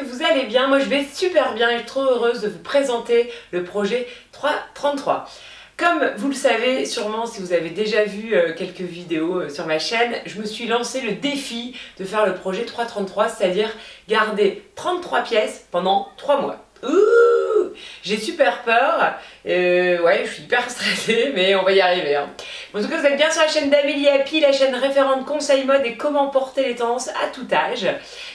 que vous allez bien. Moi je vais super bien et je suis trop heureuse de vous présenter le projet 333. Comme vous le savez sûrement si vous avez déjà vu quelques vidéos sur ma chaîne, je me suis lancé le défi de faire le projet 333, c'est-à-dire garder 33 pièces pendant 3 mois. Ouh, j'ai super peur, ouais, je suis hyper stressée, mais on va y arriver. Hein. En tout cas, vous êtes bien sur la chaîne d'Amélie Happy, la chaîne référente conseil mode et comment porter les tendances à tout âge.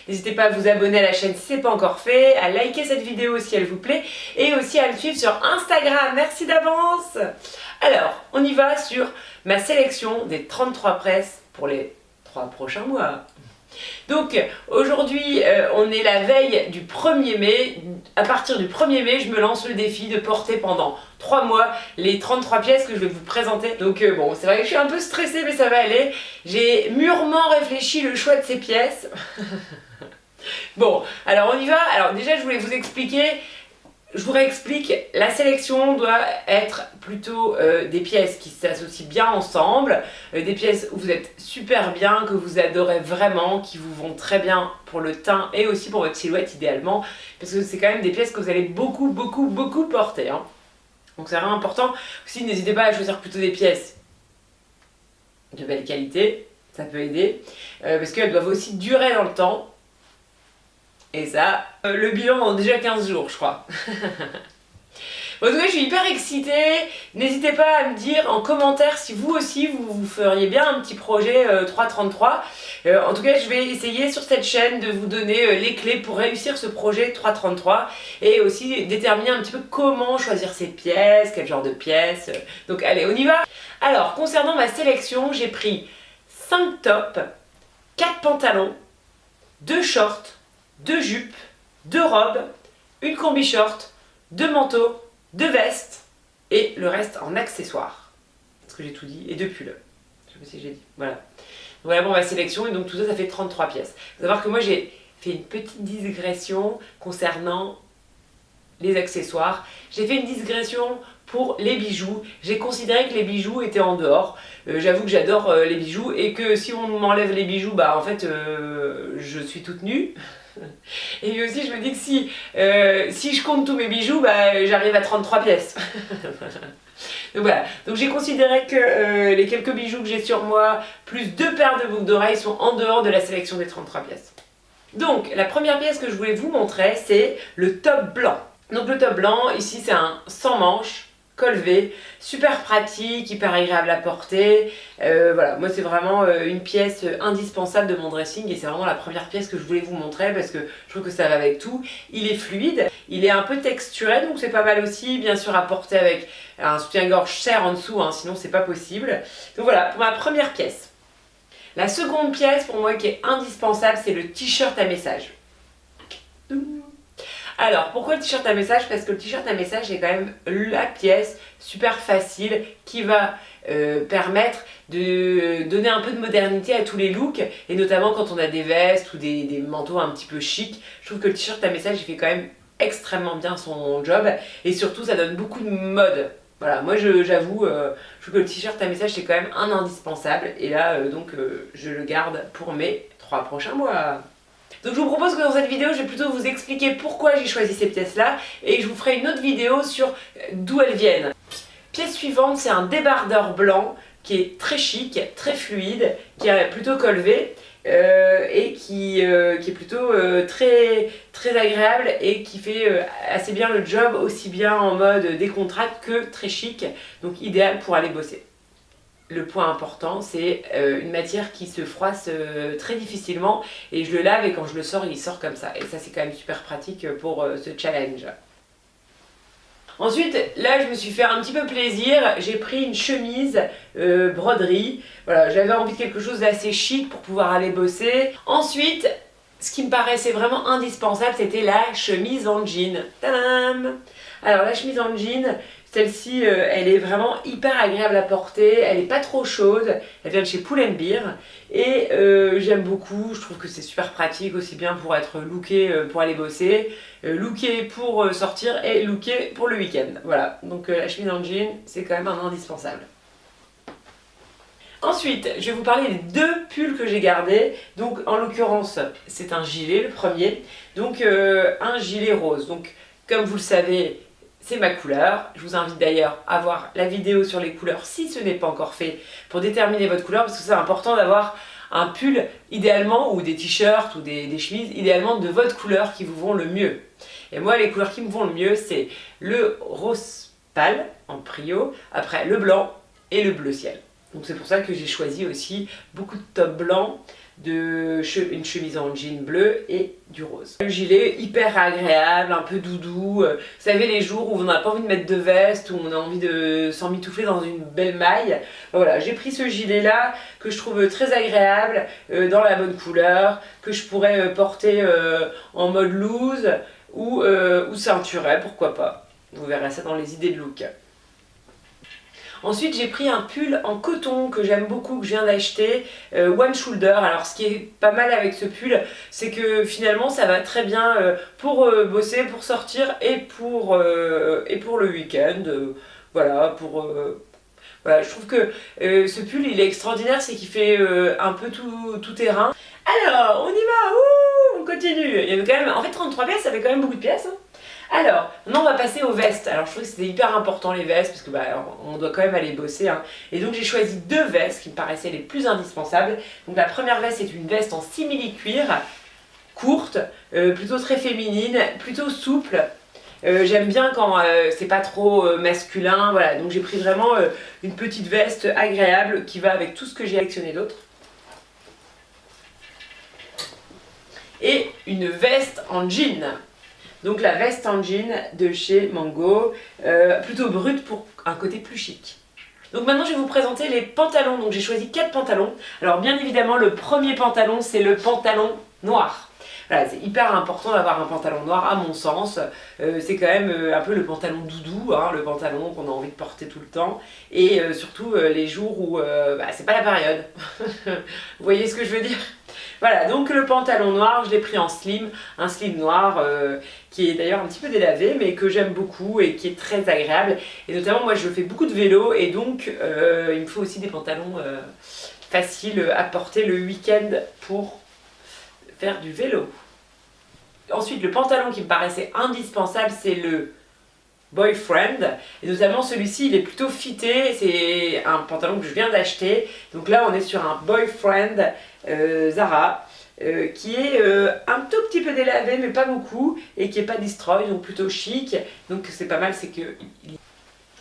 N'hésitez pas à vous abonner à la chaîne si ce n'est pas encore fait, à liker cette vidéo si elle vous plaît et aussi à me suivre sur Instagram. Merci d'avance. Alors, on y va sur ma sélection des 33 presses pour les 3 prochains mois. Donc aujourd'hui on est la veille du 1er mai, à partir du 1er mai je me lance le défi de porter pendant 3 mois les 33 pièces que je vais vous présenter. Donc bon, c'est vrai que je suis un peu stressée mais ça va aller, j'ai mûrement réfléchi le choix de ces pièces. Bon, alors on y va. Alors déjà je voulais vous expliquer, je vous réexplique, la sélection doit être plutôt des pièces qui s'associent bien ensemble, des pièces où vous êtes super bien, que vous adorez vraiment, qui vous vont très bien pour le teint et aussi pour votre silhouette idéalement, parce que c'est quand même des pièces que vous allez beaucoup porter. Hein. Donc c'est vraiment important. Aussi n'hésitez pas à choisir plutôt des pièces de belle qualité, ça peut aider, parce qu'elles doivent aussi durer dans le temps. Et ça, le bilan en déjà 15 jours, je crois. Bon, en tout cas, je suis hyper excitée. N'hésitez pas à me dire en commentaire si vous aussi, vous feriez bien un petit projet 333. En tout cas, je vais essayer sur cette chaîne de vous donner les clés pour réussir ce projet 333 et aussi déterminer un petit peu comment choisir ces pièces, quel genre de pièces. Donc allez, on y va. Alors, concernant ma sélection, j'ai pris 5 tops, 4 pantalons, 2 shorts, 2 jupes, 2 robes, une combi short, 2 manteaux, 2 vestes et le reste en accessoires. Est-ce que j'ai tout dit? Et 2 pulls. Je sais pas si j'ai dit. Voilà. Donc voilà pour ma sélection et donc tout ça, ça fait 33 pièces. Il faut savoir que moi j'ai fait une petite digression concernant les accessoires. J'ai fait une digression pour les bijoux. J'ai considéré que les bijoux étaient en dehors. J'avoue que j'adore les bijoux et que si on m'enlève les bijoux, bah en fait je suis toute nue. Et puis aussi je me dis que si je compte tous mes bijoux, bah, j'arrive à 33 pièces. Donc voilà, donc j'ai considéré que les quelques bijoux que j'ai sur moi, plus 2 paires de boucles d'oreilles sont en dehors de la sélection des 33 pièces. Donc la première pièce que je voulais vous montrer, c'est le top blanc. Donc le top blanc, ici c'est un sans manches, col V, super pratique, hyper agréable à porter. Voilà, moi c'est vraiment une pièce indispensable de mon dressing et c'est vraiment la première pièce que je voulais vous montrer parce que je trouve que ça va avec tout. Il est fluide, il est un peu texturé donc c'est pas mal aussi, bien sûr à porter avec un soutien-gorge serre en dessous, hein, sinon c'est pas possible. Donc voilà, pour ma première pièce. La seconde pièce pour moi qui est indispensable, c'est le t-shirt à message. Alors, pourquoi le t-shirt à message? Parce que le t-shirt à message est quand même la pièce super facile qui va permettre de donner un peu de modernité à tous les looks et notamment quand on a des vestes ou des manteaux un petit peu chic. Je trouve que le t-shirt à message il fait quand même extrêmement bien son job et surtout ça donne beaucoup de mode. Voilà, moi j'avoue, je trouve que le t-shirt à message c'est quand même un indispensable et là je le garde pour mes 3 prochains mois. Donc je vous propose que dans cette vidéo, je vais plutôt vous expliquer pourquoi j'ai choisi ces pièces-là et je vous ferai une autre vidéo sur d'où elles viennent. Pièce suivante, c'est un débardeur blanc qui est très chic, très fluide, qui est plutôt col V et qui est plutôt très agréable et qui fait assez bien le job, aussi bien en mode décontracte que très chic, donc idéal pour aller bosser. Le point important, c'est une matière qui se froisse très difficilement et je le lave et quand je le sors, il sort comme ça. Et ça, c'est quand même super pratique pour ce challenge. Ensuite, là, je me suis fait un petit peu plaisir. J'ai pris une chemise broderie. Voilà, j'avais envie de quelque chose d'assez chic pour pouvoir aller bosser. Ensuite, ce qui me paraissait vraiment indispensable, c'était la chemise en jean. Tadam! Alors, la chemise en jean, celle-ci, elle est vraiment hyper agréable à porter, elle n'est pas trop chaude, elle vient de chez Pull&Bear et j'aime beaucoup, je trouve que c'est super pratique aussi bien pour être looké pour aller bosser, looké pour sortir et looké pour le week-end. Voilà, donc la chemise en jean, c'est quand même un indispensable. Ensuite, je vais vous parler des deux pulls que j'ai gardés. Donc en l'occurrence, c'est un gilet, le premier. Donc un gilet rose. Donc comme vous le savez, c'est ma couleur. Je vous invite d'ailleurs à voir la vidéo sur les couleurs si ce n'est pas encore fait pour déterminer votre couleur parce que c'est important d'avoir un pull idéalement ou des t-shirts ou des chemises idéalement de votre couleur qui vous vont le mieux. Et moi les couleurs qui me vont le mieux c'est le rose pâle en prio, après le blanc et le bleu ciel. Donc c'est pour ça que j'ai choisi aussi beaucoup de tops blancs, une chemise en jean bleu et du rose. Le gilet hyper agréable, un peu doudou. Vous savez les jours où on n'a pas envie de mettre de veste, où on a envie de s'emmitoufler dans une belle maille. Voilà, j'ai pris ce gilet là que je trouve très agréable, dans la bonne couleur, que je pourrais porter en mode loose ou ceinturé, pourquoi pas. Vous verrez ça dans les idées de look. Ensuite j'ai pris un pull en coton que j'aime beaucoup, que je viens d'acheter, One Shoulder. Alors ce qui est pas mal avec ce pull, c'est que finalement ça va très bien pour bosser, pour sortir et pour le week-end. Voilà, voilà, je trouve que ce pull il est extraordinaire, c'est qu'il fait un peu tout terrain. Alors on y va, on continue. Il y avait quand même, en fait 33 pièces ça fait quand même beaucoup de pièces. Hein. Alors, maintenant on va passer aux vestes. Alors je trouvais que c'était hyper important les vestes parce que on doit quand même aller bosser. Hein. Et donc j'ai choisi deux vestes qui me paraissaient les plus indispensables. Donc la première veste c'est une veste en simili-cuir, courte, plutôt très féminine, plutôt souple. J'aime bien quand c'est pas trop masculin. Voilà, donc j'ai pris vraiment une petite veste agréable qui va avec tout ce que j'ai sélectionné d'autre. Et une veste en jean. Donc la veste en jean de chez Mango, plutôt brute pour un côté plus chic. Donc maintenant je vais vous présenter les pantalons. Donc j'ai choisi 4 pantalons. Alors bien évidemment le premier pantalon c'est le pantalon noir. Voilà, c'est hyper important d'avoir un pantalon noir à mon sens. C'est quand même un peu le pantalon doudou, hein, le pantalon qu'on a envie de porter tout le temps. Et surtout les jours où c'est pas la période. Vous voyez ce que je veux dire ? Voilà, donc le pantalon noir, je l'ai pris en slim, un slim noir qui est d'ailleurs un petit peu délavé mais que j'aime beaucoup et qui est très agréable. Et notamment moi je fais beaucoup de vélo et donc il me faut aussi des pantalons faciles à porter le week-end pour faire du vélo. Ensuite le pantalon qui me paraissait indispensable c'est le Boyfriend, et notamment celui-ci il est plutôt fité, c'est un pantalon que je viens d'acheter. Donc là on est sur un Boyfriend Zara qui est un tout petit peu délavé mais pas beaucoup et qui est pas destroy, donc plutôt chic, donc c'est pas mal. C'est que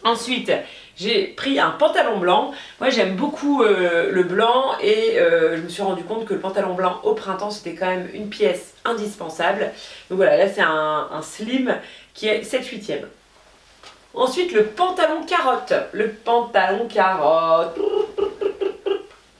ensuite j'ai pris un pantalon blanc. Moi j'aime beaucoup le blanc et je me suis rendu compte que le pantalon blanc au printemps c'était quand même une pièce indispensable. Donc voilà, là c'est un slim qui est 7/8e. Ensuite le pantalon carotte. Le pantalon carotte.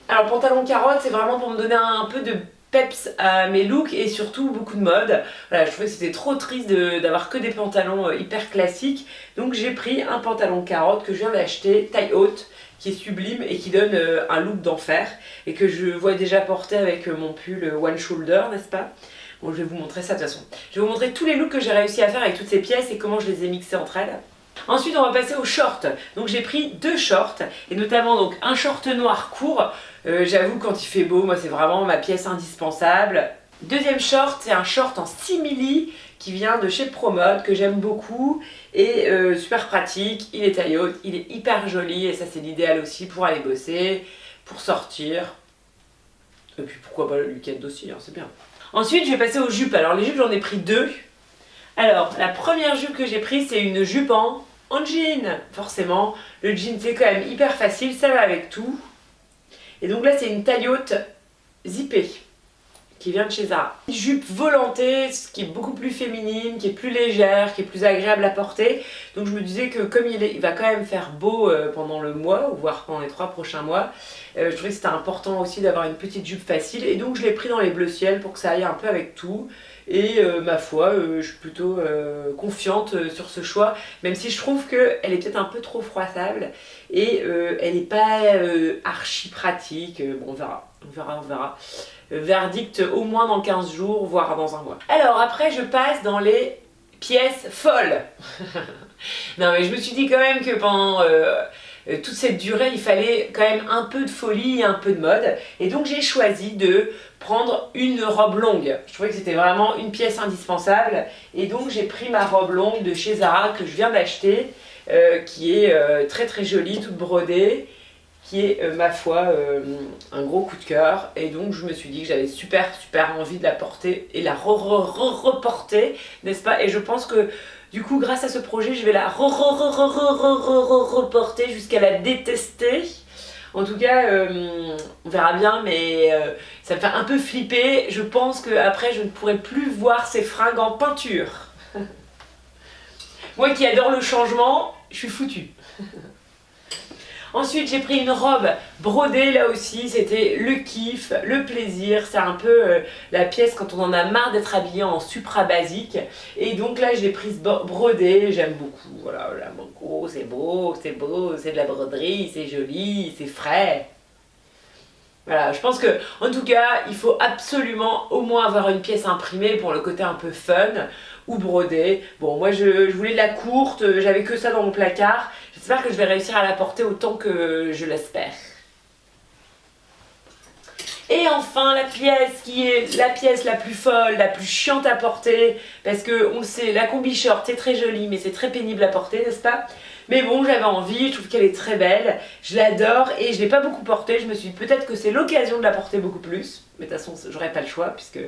Alors le pantalon carotte c'est vraiment pour me donner un peu de peps à mes looks et surtout beaucoup de mode. Voilà, je trouvais que c'était trop triste d'avoir que des pantalons hyper classiques. Donc j'ai pris un pantalon carotte que je viens d'acheter, taille haute, qui est sublime et qui donne un look d'enfer. Et que je vois déjà porter avec mon pull One Shoulder, n'est-ce pas? Bon, je vais vous montrer ça de toute façon. Je vais vous montrer tous les looks que j'ai réussi à faire avec toutes ces pièces et comment je les ai mixés entre elles. Ensuite on va passer aux shorts. Donc j'ai pris 2 shorts et notamment donc un short noir court. J'avoue quand il fait beau, moi c'est vraiment ma pièce indispensable. Deuxième short, c'est un short en simili qui vient de chez Promode que j'aime beaucoup et super pratique. Il est taille haute, il est hyper joli et ça c'est l'idéal aussi pour aller bosser, pour sortir. Et puis pourquoi pas le week-end aussi, hein, c'est bien. Ensuite je vais passer aux jupes. Alors les jupes j'en ai pris 2. Alors la première jupe que j'ai prise c'est une jupe en jean. Forcément le jean c'est quand même hyper facile, ça va avec tout. Et donc là c'est une taille haute zippée qui vient de chez Zara. Une jupe volantée, qui est beaucoup plus féminine, qui est plus légère, qui est plus agréable à porter. Donc je me disais que comme il va quand même faire beau pendant le mois, voire pendant les 3 prochains mois, je trouvais que c'était important aussi d'avoir une petite jupe facile. Et donc je l'ai pris dans les bleu ciel pour que ça aille un peu avec tout. Et ma foi, je suis plutôt confiante sur ce choix, même si je trouve qu'elle est peut-être un peu trop froissable et elle n'est pas archi pratique. Bon, on verra. Verdict au moins dans 15 jours, voire dans un mois. Alors après, je passe dans les pièces folles. Non mais je me suis dit quand même que pendant toute cette durée, il fallait quand même un peu de folie et un peu de mode. Et donc j'ai choisi de prendre une robe longue. Je trouvais que c'était vraiment une pièce indispensable. Et donc j'ai pris ma robe longue de chez Zara que je viens d'acheter, qui est très très jolie, toute brodée, qui est, ma foi, un gros coup de cœur. Et donc je me suis dit que j'avais super envie de la porter et la reporter, n'est-ce pas? Et je pense que du coup, grâce à ce projet, je vais la reporter jusqu'à la détester. En tout cas, on verra bien, mais ça me fait un peu flipper. Je pense qu'après, je ne pourrai plus voir ces fringues en peinture. Moi qui adore le changement, je suis foutue. Ensuite, j'ai pris une robe brodée, là aussi, c'était le kiff, le plaisir. C'est un peu la pièce quand on en a marre d'être habillé en supra basique. Et donc là, je l'ai prise brodée, j'aime beaucoup. Voilà, mon gros, c'est beau, c'est de la broderie, c'est joli, c'est frais. Voilà, je pense que, en tout cas, il faut absolument au moins avoir une pièce imprimée pour le côté un peu fun ou brodée. Bon, moi je voulais de la courte, j'avais que ça dans mon placard. J'espère que je vais réussir à la porter autant que je l'espère. Et enfin, la pièce qui est la pièce la plus folle, la plus chiante à porter, parce que on le sait, la combi short c'est très joli, mais c'est très pénible à porter, n'est-ce pas? Mais bon, j'avais envie, je trouve qu'elle est très belle, je l'adore et je l'ai pas beaucoup portée. Je me suis dit peut-être que c'est l'occasion de la porter beaucoup plus, mais de toute façon, j'aurais pas le choix puisque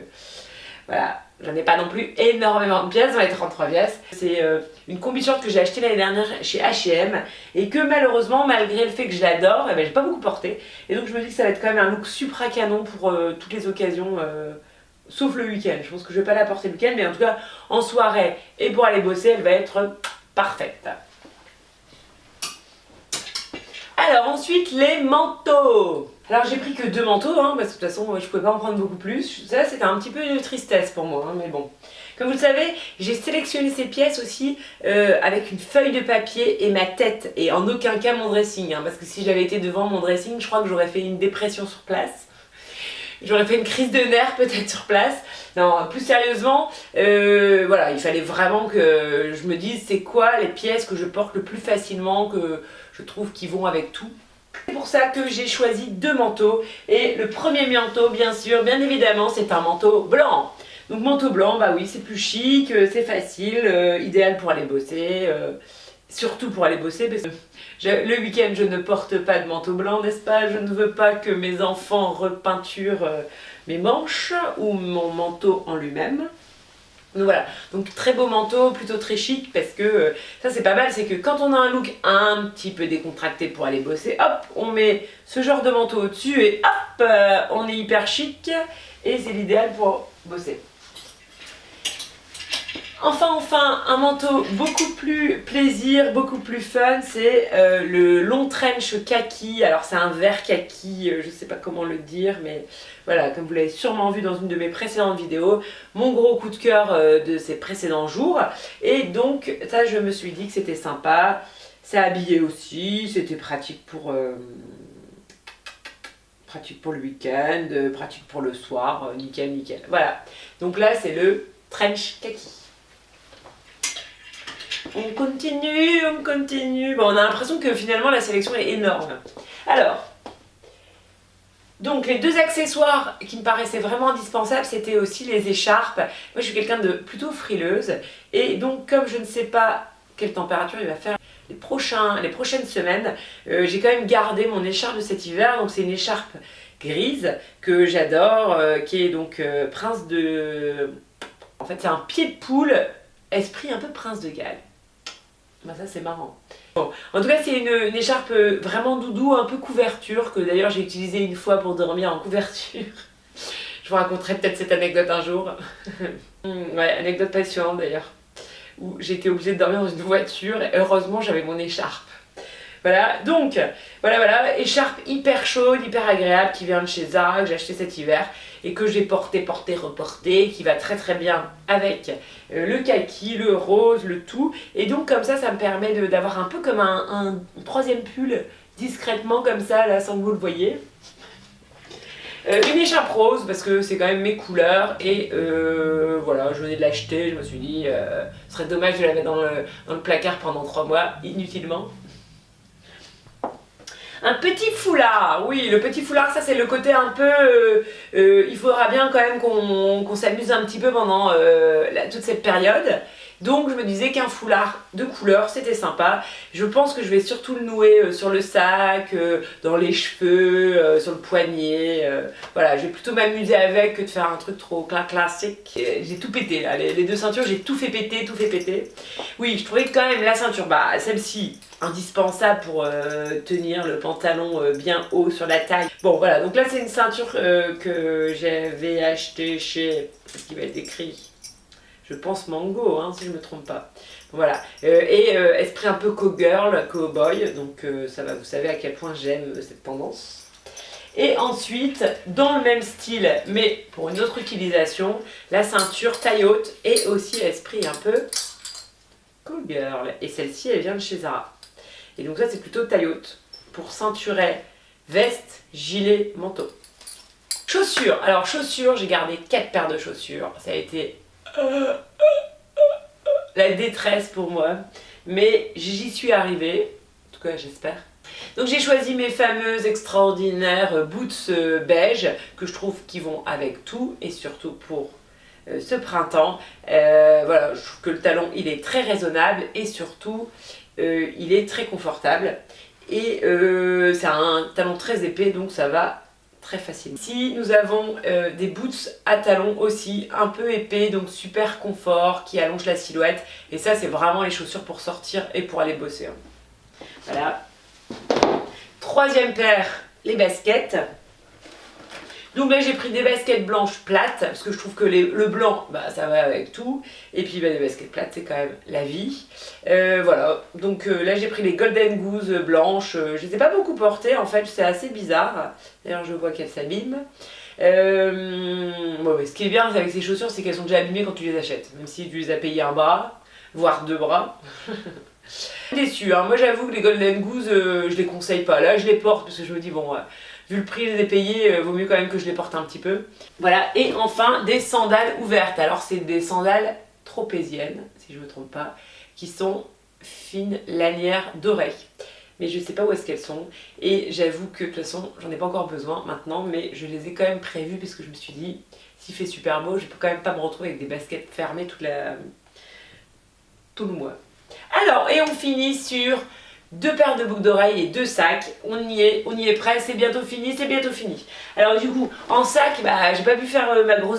voilà, j'en ai pas non plus énormément de pièces dans les 33 pièces. C'est une combi short que j'ai achetée l'année dernière chez H&M et que malheureusement, malgré le fait que je l'adore, eh ben, j'ai pas beaucoup porté. Et donc je me dis que ça va être quand même un look supra canon pour toutes les occasions, sauf le week-end. Je pense que je vais pas la porter le week-end, mais en tout cas en soirée et pour aller bosser, elle va être parfaite. Alors ensuite, les manteaux. Alors j'ai pris que 2 manteaux, hein, parce que de toute façon je pouvais pas en prendre beaucoup plus. Ça c'était un petit peu une tristesse pour moi, hein, mais bon. Comme vous le savez, j'ai sélectionné ces pièces aussi avec une feuille de papier et ma tête, et en aucun cas mon dressing, hein, parce que si j'avais été devant mon dressing, je crois que j'aurais fait une dépression sur place. J'aurais fait une crise de nerfs peut-être sur place. Non, plus sérieusement, voilà, il fallait vraiment que je me dise c'est quoi les pièces que je porte le plus facilement, que je trouve qui vont avec tout. C'est pour ça que j'ai choisi 2 manteaux. Et le premier manteau, bien sûr, bien évidemment, c'est un manteau blanc. Donc manteau blanc, bah oui, c'est plus chic, c'est facile, idéal pour aller bosser. Surtout pour aller bosser, parce que le week-end je ne porte pas de manteau blanc, n'est-ce pas? Je ne veux pas que mes enfants repeinturent mes manches ou mon manteau en lui-même. Donc voilà, donc très beau manteau, plutôt très chic, parce que ça c'est pas mal, c'est que quand on a un look un petit peu décontracté pour aller bosser, hop, on met ce genre de manteau au-dessus et hop, on est hyper chic et c'est l'idéal pour bosser. Enfin, un manteau beaucoup plus plaisir, beaucoup plus fun, c'est le long trench kaki. Alors c'est un vert kaki, je sais pas comment le dire, mais voilà, comme vous l'avez sûrement vu dans une de mes précédentes vidéos, mon gros coup de cœur de ces précédents jours. Et donc ça, je me suis dit que c'était sympa, ça habillait aussi, c'était pratique pour le week-end, pratique pour le soir, nickel. Voilà, donc là c'est le trench kaki. On continue. Bon, on a l'impression que finalement la sélection est énorme. Alors, donc les 2 accessoires qui me paraissaient vraiment indispensables, c'était aussi les écharpes. Moi je suis quelqu'un de plutôt frileuse et donc comme je ne sais pas quelle température il va faire les prochaines semaines, j'ai quand même gardé mon écharpe de cet hiver. Donc c'est une écharpe grise que j'adore, qui est donc Prince de... En fait c'est un pied de poule, esprit un peu Prince de Galles. Bah ça c'est marrant. Bon, en tout cas c'est une écharpe vraiment doudou, un peu couverture, que d'ailleurs j'ai utilisée une fois pour dormir en couverture. Je vous raconterai peut-être cette anecdote un jour. Ouais, anecdote passionnante d'ailleurs. Où j'ai été obligée de dormir dans une voiture et heureusement j'avais mon écharpe. Voilà, donc, voilà, écharpe hyper chaude, hyper agréable, qui vient de chez Zara, que j'ai acheté cet hiver, et que j'ai porté, reporté, qui va très bien avec le kaki, le rose, le tout, et donc comme ça me permet d'avoir un peu comme un troisième pull, discrètement comme ça, là, sans que vous le voyez. Une écharpe rose, parce que c'est quand même mes couleurs, et voilà, je venais de l'acheter, je me suis dit, ce serait dommage de la mettre dans le placard pendant 3 mois, inutilement. Un petit foulard, oui, le petit foulard, ça c'est le côté un peu... il faudra bien quand même qu'on s'amuse un petit peu pendant toute cette période. Donc je me disais qu'un foulard de couleur, c'était sympa. Je pense que je vais surtout le nouer sur le sac, dans les cheveux, sur le poignet. Voilà, je vais plutôt m'amuser avec que de faire un truc trop classique. J'ai tout pété là, les deux ceintures, j'ai tout fait péter, tout fait péter. Oui, je trouvais que quand même la ceinture, bah celle-ci, indispensable pour tenir le pantalon bien haut sur la taille. Bon voilà, donc là c'est une ceinture que j'avais achetée chez... Qu'est-ce qui va être écrit ? Je pense Mango, hein, si je ne me trompe pas. Voilà. Esprit un peu co-girl, cowboy. Donc ça va, vous savez à quel point j'aime cette tendance. Et ensuite, dans le même style, mais pour une autre utilisation, la ceinture taille haute et aussi esprit un peu co-girl. Et celle-ci, elle vient de chez Zara. Et donc ça, c'est plutôt taille haute. Pour ceinturer veste, gilet, manteau. Chaussures. Alors chaussures, j'ai gardé 4 paires de chaussures. Ça a été... la détresse pour moi, mais j'y suis arrivée, en tout cas j'espère. Donc j'ai choisi mes fameuses extraordinaires boots beige que je trouve qui vont avec tout et surtout pour ce printemps. Voilà, je trouve que le talon il est très raisonnable et surtout il est très confortable et c'est un talon très épais donc ça va très facile. Ici nous avons des boots à talons aussi un peu épais, donc super confort, qui allonge la silhouette et ça c'est vraiment les chaussures pour sortir et pour aller bosser. Voilà. Troisième paire, les baskets. Donc là j'ai pris des baskets blanches plates parce que je trouve que le blanc bah, ça va avec tout et puis bah, des baskets plates c'est quand même la vie. Voilà, donc là j'ai pris les Golden Goose blanches, je les ai pas beaucoup portées en fait, c'est assez bizarre, d'ailleurs je vois qu'elles s'abîment. Bon, ce qui est bien avec ces chaussures c'est qu'elles sont déjà abîmées quand tu les achètes, même si tu les as payées un bras, voire 2 bras. Déçu, hein. Moi j'avoue que les Golden Goose je les conseille pas, là je les porte parce que je me dis bon... vu le prix des payés, vaut mieux quand même que je les porte un petit peu. Voilà, et enfin des sandales ouvertes. Alors c'est des sandales tropéziennes, si je ne me trompe pas, qui sont fines lanières d'oreilles. Mais je ne sais pas où est-ce qu'elles sont. Et j'avoue que de toute façon, j'en ai pas encore besoin maintenant, mais je les ai quand même prévues parce que je me suis dit, s'il fait super beau, je peux quand même pas me retrouver avec des baskets fermées tout le mois. Alors, et on finit sur 2 paires de boucles d'oreilles et 2 sacs, on y est prêt, c'est bientôt fini, c'est bientôt fini. Alors du coup, en sac, bah, j'ai pas pu faire ma grosse